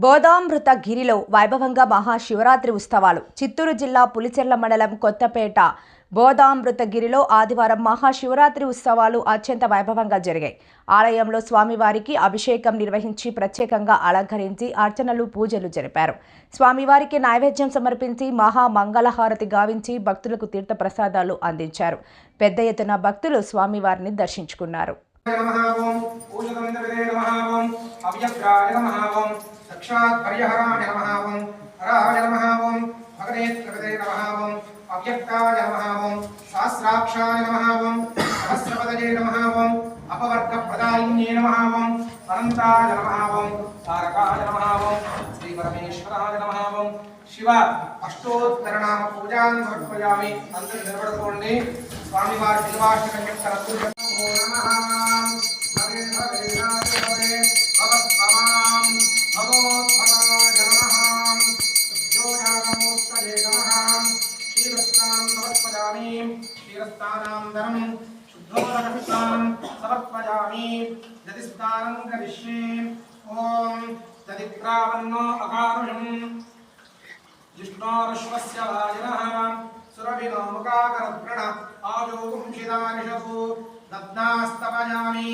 బోధామృతగిరిలో వైభవంగా మహాశివరాత్రి ఉత్సవాలు. చిత్తూరు జిల్లా పులిచెర్ల మండలం కొత్తపేట బోధామృతగిరిలో ఆదివారం మహాశివరాత్రి ఉత్సవాలు అత్యంత వైభవంగా జరిగాయి. ఆలయంలో స్వామివారికి అభిషేకం నిర్వహించి ప్రత్యేకంగా అలంకరించి అర్చనలు పూజలు జరిపారు. స్వామివారికి నైవేద్యం సమర్పించి మహామంగళహారతి గావించి భక్తులకు తీర్థప్రసాదాలు అందించారు. పెద్ద ఎత్తున భక్తులు స్వామివారిని దర్శించుకున్నారు. साक्षात् परिहराय नमः ओम हराय नमः ओम भगवते प्रभते नमः ओम अव्यक्ताय नमः ओम सहस्राक्षाय नमः ओम सहस्रपदये नमः ओम अपवर्ग प्रदायिन्ये नमः ओम अनंताय नमः ओम तारकाय नमः ओम श्री परमेश्वराय नमः ओम शिव अष्टोत्तरनाम पूजां समर्पयामि। अंतर निलबडुकोंडि स्वामी वारि निवासकं यत्तरतु समर्पयामि दधिस्नानं करिष्ये। ओम दधिप्रावन्नो अकारुषं जिष्णोरश्वस्य वाजिनः सुरभिनो मुखाकरप्रण आयोगुंशिदानिषु दद्नास्तपयामि।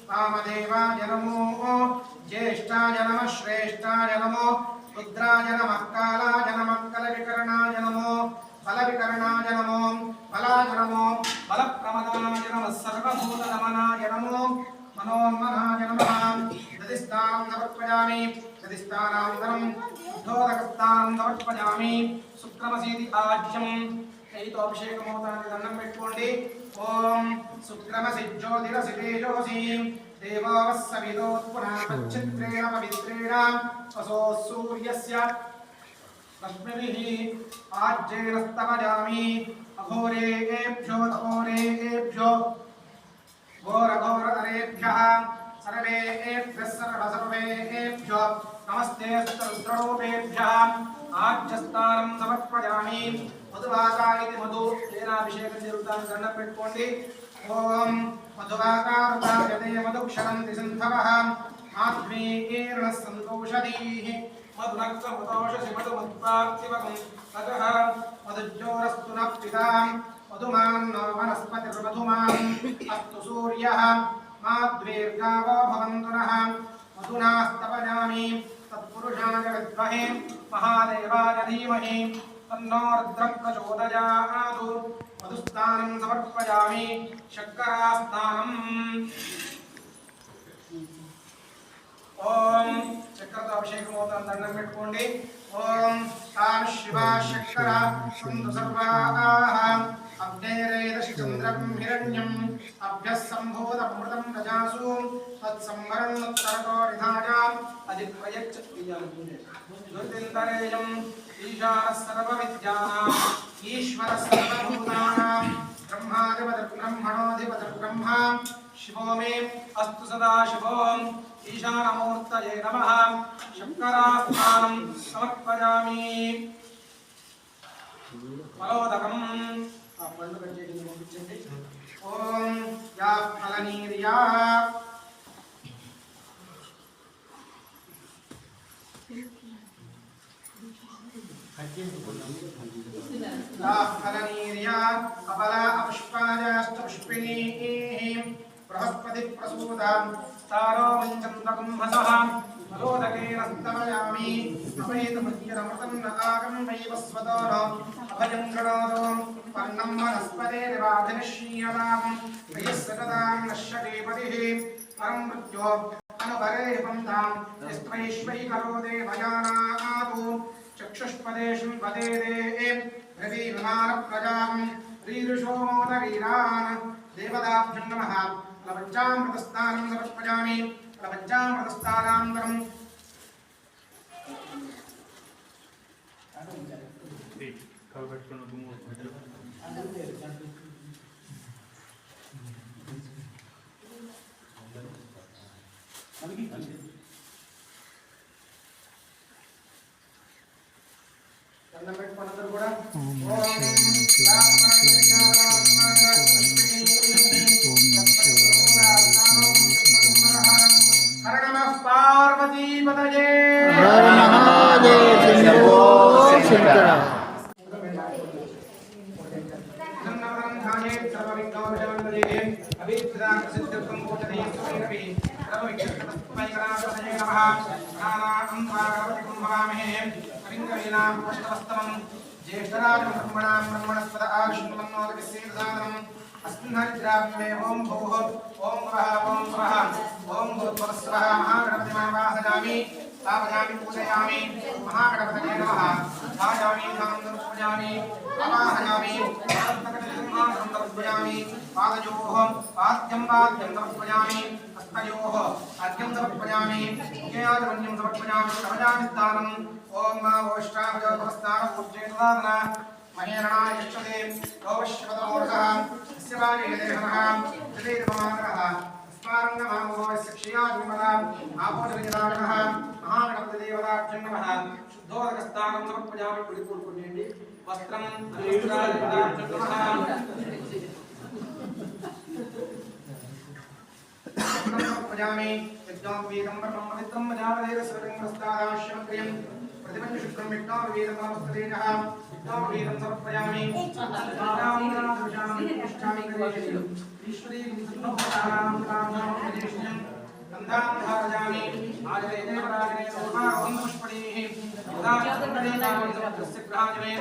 वामदेवाय नमो ज्येष्ठाय नमः श्रेष्ठाय नमो रुद्राय नमः कालाय नमः कलविकरणाय नमो बलविकरणाय नमो बलाय नमो बलप्रमदाय नमः सर्वभूतनमनाय नमो मनोन्मनाय नमः। दधिस्नानं समर्पयामि दधिस्नानान्तरं शुद्धोदकस्नानं समर्पयामि। शुक्रमसीति आज्यं ऐतो अभिषेकमोतानि दण्डं पेट्टुकोंडि। ओम शुक्रमसि ज्योतिरसि तेजोसि देवो वस्सविदोत्पुनाच्चित्रेण पवित्रेण वसो सूर्यस्य रश्मिभिः आज्येन स्तवयामि। अघोरेभ्यो तपोरेभ्यो घोरघोरतरेभ्यः सर्वेभ्यः सर्वसर्वेभ्यो नमस्ते रुद्ररूपेभ्यः आज्यस्नानं समर्पयामि। मधुवाकारिति मधु तेनाभिषेकं जरुतानि దండం పెట్టుకోండి। ओम मधुवाकारुतायते मधुक्षरन्ति सिन्धवः माध्वीर्न सन्तोषधीः मधुनक्तमुदोषसि मधुमुत्पार्थिवकं ततः मधुज्योरस्तु नः पिता मधुमान्नो वनस्पतिर्मधुमान् अस्तु सूर्यः माध्वीर्गावो भवन्तु नः। मधुनास्तपयामि तत्पुरुषाय विद्महे महादेवाय धीमहि तन्नो रुद्रः प्रचोदयात्। मधुस्नानं समर्पयामि शर्करास्नानम्। ओम चक्रतो अभिषेकमोतानि దండం పెట్టుకోండి। ओम तान् शिवा शर्करा सन्तु सर्वाः अग्नेरेदशि चन्द्रं हिरण्यं अभ्यः सम्भूतमृतं प्रजासु तत्संवरणोत्तरतो निधायाम् अधिप्रयच्छत्तिजं ईशानः सर्वविद्यानाम् ईश्वरः सर्वभूतानां ब्रह्माधिपतिर्ब्रह्मणोऽधिपतिर्ब्रह्मा शिवो मे अस्तु सदा शिवो। ईशानमूर्तये नमः। शर्करास्नानं समर्पयामि। फलोदकं पंडु कच्चेटी पंपिंचंడి। ओम या फलनीर्या फलनीर्या अपला अपुष्पायाश्च पुष्पिणीः बृहस्पति प्रसूता तारो मञ्चन्द्रकुम्भसः फलोदकेन स्तवयामि। अवैतमद्यमृतं न आगं वैवस्वतो अभयं गणोदो वर्णं वनस्पतेर्वाधिनिश्चीयतां वयस्सततां नश्यते पतिः परं मृत्यो अनुपरे पन्थां यस्त्वैश्वै करोदे भयानातु चक्षुष्पदेशं वदेदे रविविमानप्रजां रीरुषो मोदवीरान् देवताभ्यं नमः। लवज्जामृतस्नानं समर्पयामि। लवज्जामृतस्नानान्तरं దండం పెట్టుకున్న అందరూ కూడా हर नमः पार्वती पतये। శంకర अस्मिन्नद्राव्ये ओम भूः ओम स्वः ओम स्वः ओम भूर्भुवस्वः महागणपतिमावाहयामि स्थापयामि पूजयामि महागणपतये नमः ध्यायामि ध्यानं आवाहयामि समर्पयामि पादयोः पाद्यं समर्पयामि हस्तयोः अर्घ्यं समर्पयामि ज्ञानवन्यं समर्पयामि सर्वजामि स्थानम् ओम ओष्ठाभजोपस्थान पूज्येतदाना महेरणाय यक्षते गौश्वतमोर्गः स्यवानि देहनः जलेर्ममानरः स्मारङ्गमामोस्य क्षीयाजुमः आपोजविजदानः महागणपतिदेवताभ्यं नमः शुद्धोदकस्थानं समर्पयामि कुडिकूर्पुण्येण्डि वस्त्रं अनुष्ठादिभ्यं नमः समर्पयामि यज्ञं वेदं ब्रह्मं पवित्रं मजावदेवस्वरङ्गस्तादाश्यमक्रियं प्रतिपञ्च शुक्रं विष्णोर्वेदं नमस्तेजः विष्णोर्वेदं समर्पयामि ईश्वरी गन्धां धारयामि आजले देवराजने सोमाहं पुष्पणीः उदाचन्द्रनेनामस्य ग्रहाजने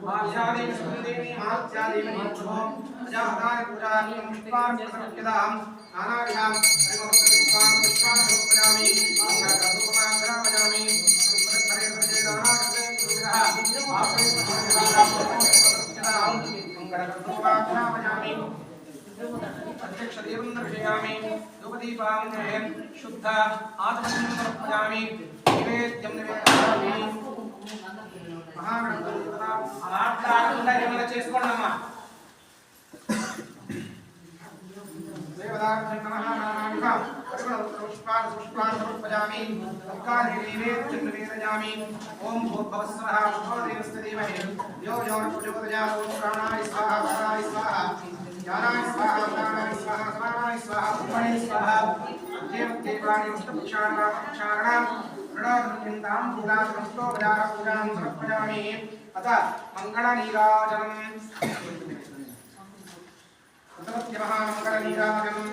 माल्यादेव सुगन्धेवी मात्यादेव नित्यो अजाहताय पूजानि पुष्पाणि समर्पयामि नानाविधां परिमलपुष्पाणि समर्पयामि सर्वकर्मकाण्डामयामि अध्यक्ष देवं दर्शयामि धूपदीपां शुद्ध आत्मनं समर्पयामि नैवेद्यं निवेदयामि महागणपति చేసుకోండమ్మా देवताभ्यं नमः नानाविधं पुष्पाणि समर्पयामि तत्काले नैवेद्यं निवेदयामि ओम भूर्भुवस्वः भूर्भुवस्वः धीमहि यो यो प्रचोदयात् ओम प्राणाय स्वाहा प्राणाय स्वाहा ज्ञानाय स्वाहा प्राणाय स्वाहा समानाय स्वाहा ब्रह्मणे स्वाहा देवानि उष्टपुक्षाणां प्रणोदन्तां पूजां पूजां समर्पयामि अथ मङ्गलनीराजनम् महामङ्गलनीराजनम्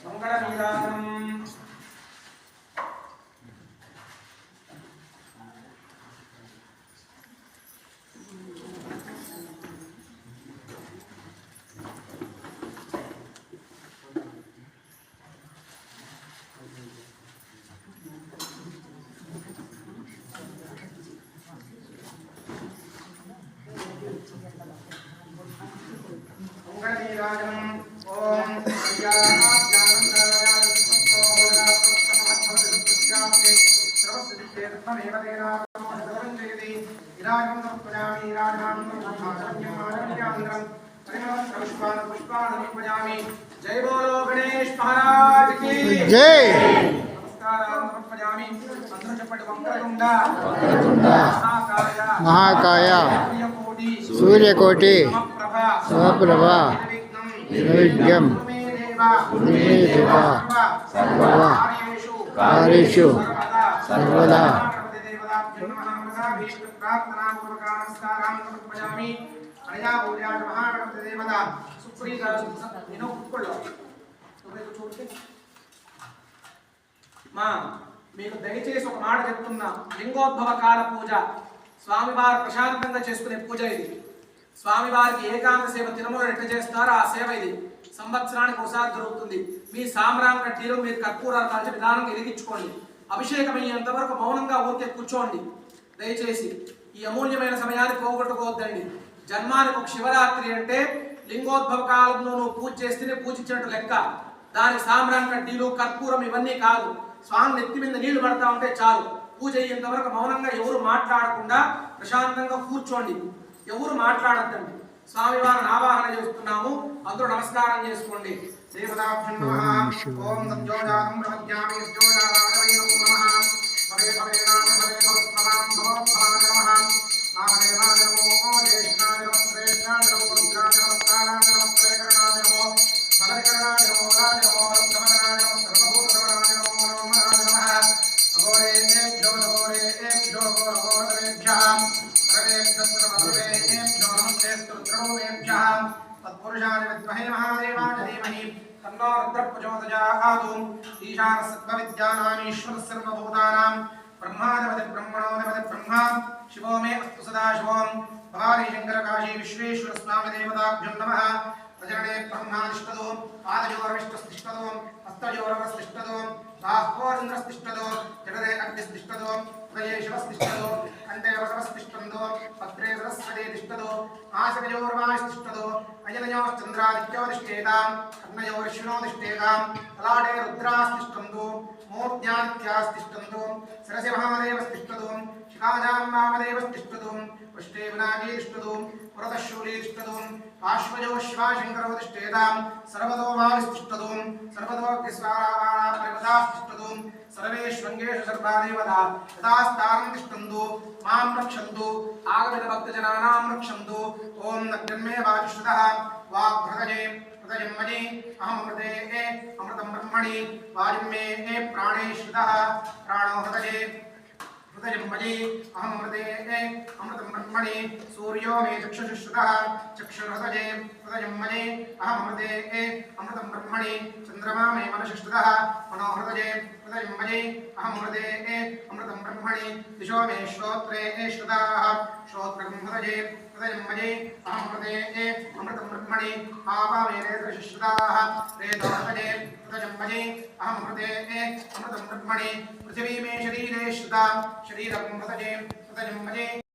मङ्गलनीराजनम् मंगलनीराजनम् ओम जय बोलो गणेश महाराज की जय। महाकाय सूर्यकोटि समप्रभ निर्विघ्नं कार्येषु सर्वदा మీకు దయచేసి ఒక మాట చెప్తున్నా లింగోద్భవ కాల పూజ స్వామివారు ప్రశాంతంగా చేసుకునే పూజ ఇది స్వామివారికి ఏకాంత సేవ తిరుమల ఎట్లా చేస్తారో ఆ సేవ ఇది సంవత్సరానికి ఒకసారి జరుగుతుంది మీ సామ్రాం కట్టీలు మీరు కర్పూరాలు కాల్చి విధానంగా ఎదిగించుకోండి అభిషేకం అయ్యేంత వరకు మౌనంగా ఊరికే కూర్చోండి దయచేసి ఈ అమూల్యమైన సమయాన్ని పోగొట్టుకోవద్దండి జన్మానికి ఒక శివరాత్రి అంటే లింగోద్భవ కాలంలో నువ్వు పూజ చేస్తేనే పూజించినట్టు లెక్క దాని సామ్రాం కడ్డీలు కర్పూరం ఇవన్నీ కాదు స్వామి నెత్తి మీద నీళ్లు పడతా ఉంటే చాలు పూజ అయ్యేంత వరకు మౌనంగా ఎవరు మాట్లాడకుండా ప్రశాంతంగా కూర్చోండి ఎవరు మాట్లాడద్దండి స్వామివారిని ఆవాహన చేస్తున్నాము అందరూ నమస్కారం చేసుకోండి దేవతాభ్యం నమః ఓం సత్యోజాతం బ్రహ్మజ్ఞామి సత్యోజాతాయ నమః భవే భవేనాథ భవే భవస్మరాం భవోద్భవాయ నమః నామదేవాయ నమో జ్యేష్ఠాయ నమః శ్రేష్ఠాయ నమః రుద్రాయ నమః కాలాయ నమః త్రైకరణాయ నమః బలకరణాయ तत्पुरुषाय विद्महे महादेवाय धीमहि तन्नो रुद्रः प्रचोदयात् ईशानः सर्वविद्यानामीश्वरः सर्वभूतानां ब्रह्मादिपति ब्रह्मणोदिपति ब्रह्मा शिवो मे अस्तु सदा शिवों भवानी शंकर काशी विश्वेश्वर स्वामी देवताभ्यो नमः प्रजनने ब्रह्मादिष्टदो आदयोरविष्टस्तिष्ठदो हस्तयोरवस्तिष्ठदो बाह्वोरिन्द्रस्तिष्ठदो जगदे अग्निस्तिष्ठदो हृदये शिवस्तिष्ठदो कण्ठे वसवस्तिष्ठन्दो पत्रे सरस्वती तिष्ठदो आशकयोर्वायुस्तिष्ठदो अयनयोश्चन्द्रादित्योदिष्ठेतां कर्णयोर्विष्णोदिष्ठेतां ललाटे रुद्रास्तिष्ठन्दो मूर्ध्यादित्यास्तिष्ठन्दो सरसि महादेवस्तिष्ठदो शिखायां वामदेवस्तिष्ठदो पृष्ठे विनायकस्तिष्ठदो पुरतः शूलीतिष्ठदो पार्श्वयो शिवाशङ्करोदिष्ठेतां सर्वतो वायुस्तिष्ठदो सर्वतो अग्निस्वारावारापरिवदास्तिष्ठदो सर्वेष्वङ्गेषु सर्वादेवता यदास्तारं तिष्ठन्तु मां रक्षन्तु आगमितभक्तजनानां रक्षन्तु ॐ नग्नमे वायुश्रुतः वाग्भृतये हृदयं मयि अहमृते अमृतं ब्रह्मणि वायुं मे प्राणे श्रुतः प्राणो हृदये हृदयं मयि अहमृते अमृतं ब्रह्मणि सूर्यो मे चक्षुश्रुतः चक्षुर्हृदये हृदयं मयि अहमृते अमृतं ब्रह्मणि चन्द्रमा मे मनश्रुतः मनो हृदये हृदयं मयि अहमृते अमृतं ब्रह्मणि दिशो मे श्रोत्रे श्रुताः श्रोत्रं हृदये हृदयं मयि अहमृते अमृतं ब्रह्मणि पापा मे नेत्रश्रुताः रेतो हृदये हृदयं मयि अहमृते अमृतं ब्रह्मणि पृथिवी मे शरीरे श्रुता शरीरं हृदये हृदयं मयि